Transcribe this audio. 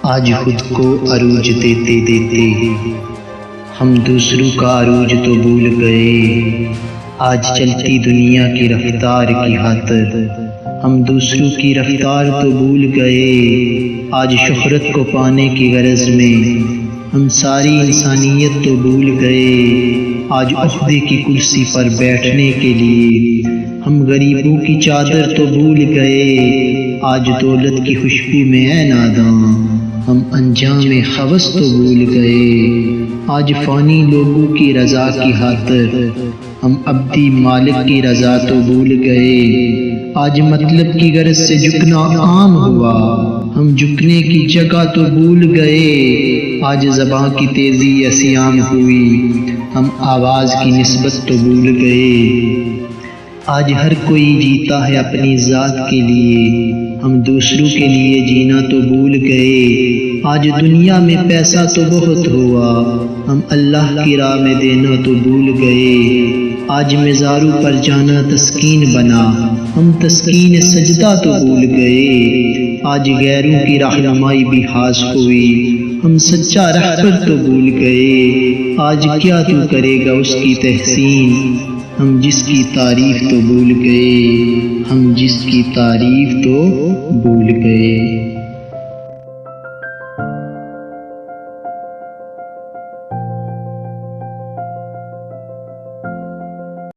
آج خود کو عروج دیتے دیتے ہم دوسروں کا عروج تو بھول گئے۔ آج چلتی دنیا کی رفتار کی خاطر ہم دوسروں کی رفتار تو بھول گئے۔ آج شہرت کو پانے کی غرض میں ہم ساری انسانیت تو بھول گئے۔ آج عہدے کی کرسی پر بیٹھنے کے لیے ہم غریبوں کی چادر تو بھول گئے۔ آج دولت کی خوشبو میں اے ناداں ہم انجام ہوس تو بھول گئے۔ آج فانی لوگوں کی رضا کی خاطر ہم ابدی مالک کی رضا تو بھول گئے۔ آج مطلب کی غرض سے جھکنا عام ہوا، ہم جھکنے کی جگہ تو بھول گئے۔ آج زباں کی تیزی اسیام ہوئی، ہم آواز کی نسبت تو بھول گئے۔ آج ہر کوئی جیتا ہے اپنی ذات کے لیے، ہم دوسروں کے لیے جینا تو بھول گئے۔ آج دنیا میں پیسہ تو بہت ہوا، ہم اللہ کی راہ میں دینا تو بھول گئے۔ آج مزاروں پر جانا تسکین بنا، ہم تسکین سجدہ تو بھول گئے۔ آج غیروں کی رہنمائی بھی خاص ہوئی، ہم سچا رہبر تو بھول گئے۔ آج کیا تو کرے گا اس کی تحسین، ہم جس کی تعریف تو بھول گئے، ہم جس کی تعریف تو بھول گئے۔